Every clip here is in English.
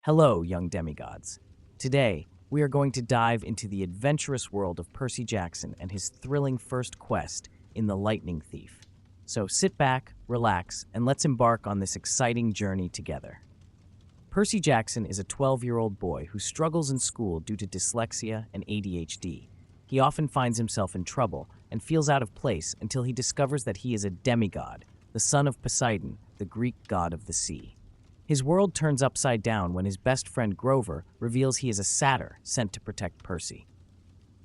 Hello, young demigods. Today, we are going to dive into the adventurous world of Percy Jackson and his thrilling first quest in The Lightning Thief. So sit back, relax, and let's embark on this exciting journey together. Percy Jackson is a 12-year-old boy who struggles in school due to dyslexia and ADHD. He often finds himself in trouble and feels out of place until he discovers that he is a demigod, the son of Poseidon, the Greek god of the sea. His world turns upside down when his best friend Grover reveals he is a satyr sent to protect Percy.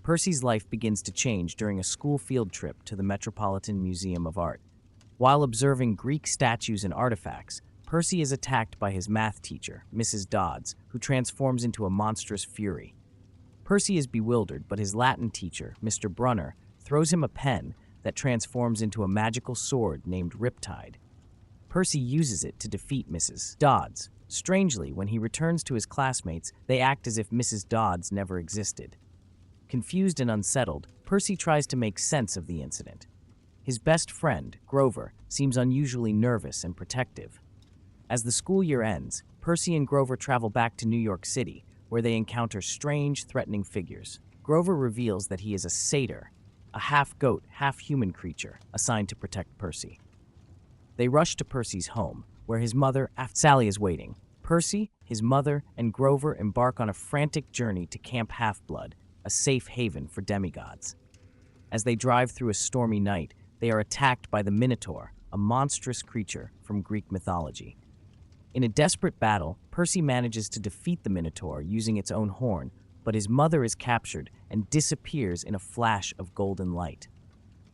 Percy's life begins to change during a school field trip to the Metropolitan Museum of Art. While observing Greek statues and artifacts, Percy is attacked by his math teacher, Mrs. Dodds, who transforms into a monstrous fury. Percy is bewildered, but his Latin teacher, Mr. Brunner, throws him a pen that transforms into a magical sword named Riptide. Percy uses it to defeat Mrs. Dodds. Strangely, when he returns to his classmates, they act as if Mrs. Dodds never existed. Confused and unsettled, Percy tries to make sense of the incident. His best friend, Grover, seems unusually nervous and protective. As the school year ends, Percy and Grover travel back to New York City, where they encounter strange, threatening figures. Grover reveals that he is a satyr, a half-goat, half-human creature assigned to protect Percy. They rush to Percy's home, where his mother, Sally, is waiting. Percy, his mother, and Grover embark on a frantic journey to Camp Halfblood, a safe haven for demigods. As they drive through a stormy night, they are attacked by the Minotaur, a monstrous creature from Greek mythology. In a desperate battle, Percy manages to defeat the Minotaur using its own horn, but his mother is captured and disappears in a flash of golden light.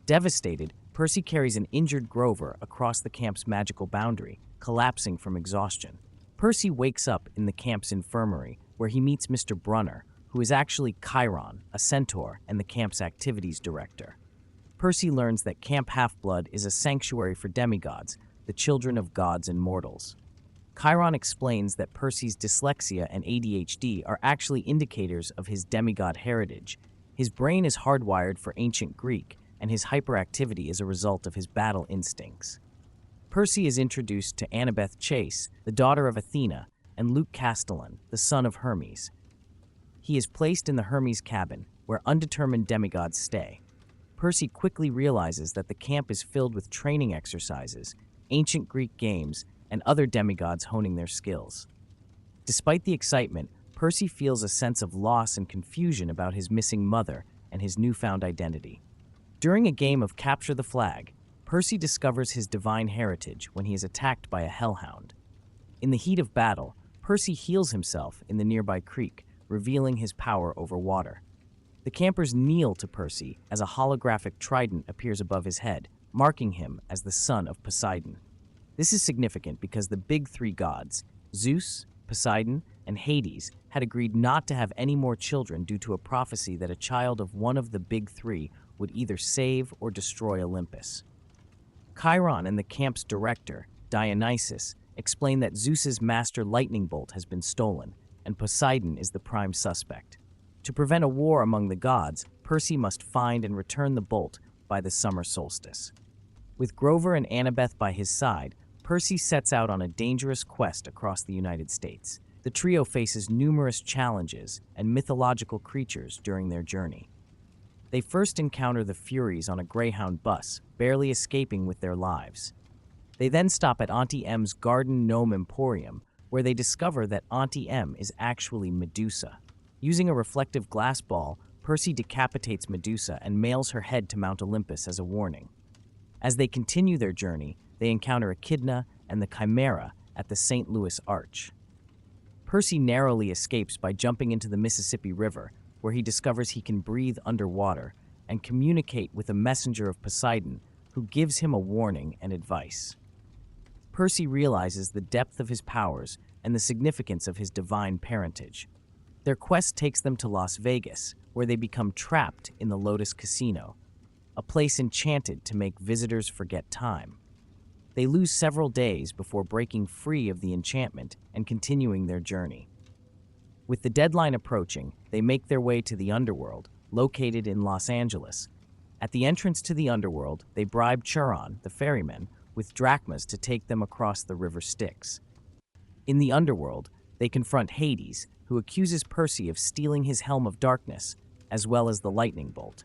Devastated, Percy carries an injured Grover across the camp's magical boundary, collapsing from exhaustion. Percy wakes up in the camp's infirmary, where he meets Mr. Brunner, who is actually Chiron, a centaur and the camp's activities director. Percy learns that Camp Halfblood is a sanctuary for demigods, the children of gods and mortals. Chiron explains that Percy's dyslexia and ADHD are actually indicators of his demigod heritage. His brain is hardwired for ancient Greek, and his hyperactivity is a result of his battle instincts. Percy is introduced to Annabeth Chase, the daughter of Athena, and Luke Castellan, the son of Hermes. He is placed in the Hermes cabin, where undetermined demigods stay. Percy quickly realizes that the camp is filled with training exercises, ancient Greek games, and other demigods honing their skills. Despite the excitement, Percy feels a sense of loss and confusion about his missing mother and his newfound identity. During a game of Capture the Flag, Percy discovers his divine heritage when he is attacked by a hellhound. In the heat of battle, Percy heals himself in the nearby creek, revealing his power over water. The campers kneel to Percy as a holographic trident appears above his head, marking him as the son of Poseidon. This is significant because the big three gods, Zeus, Poseidon, and Hades, had agreed not to have any more children due to a prophecy that a child of one of the big three would either save or destroy Olympus. Chiron and the camp's director, Dionysus, explain that Zeus's master lightning bolt has been stolen, and Poseidon is the prime suspect. To prevent a war among the gods, Percy must find and return the bolt by the summer solstice. With Grover and Annabeth by his side, Percy sets out on a dangerous quest across the United States. The trio faces numerous challenges and mythological creatures during their journey. They first encounter the Furies on a Greyhound bus, barely escaping with their lives. They then stop at Auntie M's Garden Gnome Emporium, where they discover that Auntie M is actually Medusa. Using a reflective glass ball, Percy decapitates Medusa and mails her head to Mount Olympus as a warning. As they continue their journey, they encounter Echidna and the Chimera at the St. Louis Arch. Percy narrowly escapes by jumping into the Mississippi River, where he discovers he can breathe underwater and communicate with a messenger of Poseidon who gives him a warning and advice. Percy realizes the depth of his powers and the significance of his divine parentage. Their quest takes them to Las Vegas, where they become trapped in the Lotus Casino, a place enchanted to make visitors forget time. They lose several days before breaking free of the enchantment and continuing their journey. With the deadline approaching, they make their way to the underworld, located in Los Angeles. At the entrance to the underworld, they bribe Chiron, the ferryman, with drachmas to take them across the River Styx. In the underworld, They confront Hades, who accuses Percy of stealing his helm of darkness, as well as the lightning bolt.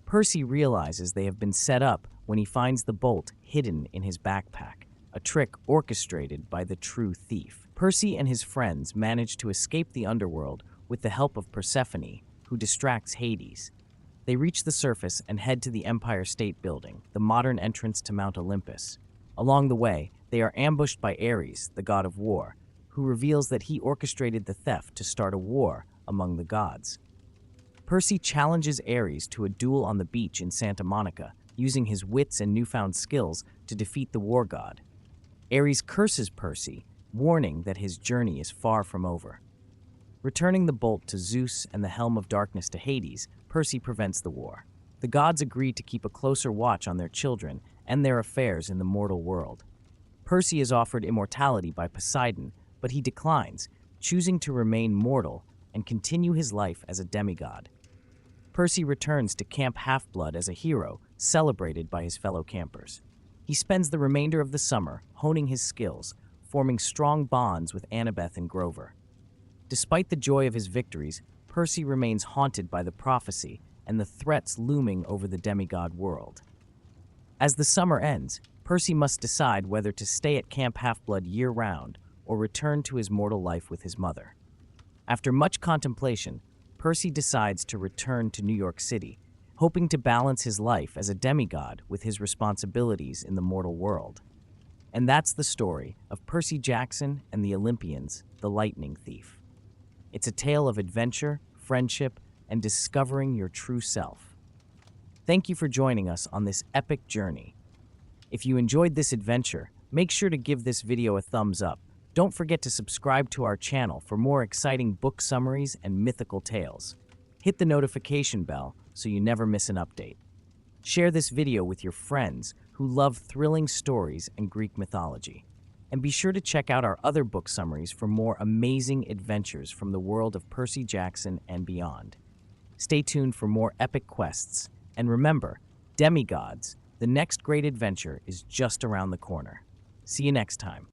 Percy realizes they have been set up when he finds the bolt hidden in his backpack, a trick orchestrated by the true thief. Percy and his friends manage to escape the underworld with the help of Persephone, who distracts Hades. They reach the surface and head to the Empire State Building, the modern entrance to Mount Olympus. Along the way, they are ambushed by Ares, the god of war, who reveals that he orchestrated the theft to start a war among the gods. Percy challenges Ares to a duel on the beach in Santa Monica, using his wits and newfound skills to defeat the war god. Ares curses Percy, warning that his journey is far from over. Returning the bolt to Zeus and the helm of darkness to Hades, Percy prevents the war. The gods agree to keep a closer watch on their children and their affairs in the mortal world. Percy is offered immortality by Poseidon, but he declines, choosing to remain mortal and continue his life as a demigod. Percy returns to Camp Halfblood as a hero, celebrated by his fellow campers. He spends the remainder of the summer honing his skills, forming strong bonds with Annabeth and Grover. Despite the joy of his victories, Percy remains haunted by the prophecy and the threats looming over the demigod world. As the summer ends, Percy must decide whether to stay at Camp Halfblood year-round or return to his mortal life with his mother. After much contemplation, Percy decides to return to New York City, hoping to balance his life as a demigod with his responsibilities in the mortal world. And that's the story of Percy Jackson and the Olympians, the Lightning Thief. It's a tale of adventure, friendship, and discovering your true self. Thank you for joining us on this epic journey. If you enjoyed this adventure, make sure to give this video a thumbs up. Don't forget to subscribe to our channel for more exciting book summaries and mythical tales. Hit the notification bell so you never miss an update. Share this video with your friends who love thrilling stories and Greek mythology. And be sure to check out our other book summaries for more amazing adventures from the world of Percy Jackson and beyond. Stay tuned for more epic quests, and remember, Demigods, the next great adventure is just around the corner. See you next time.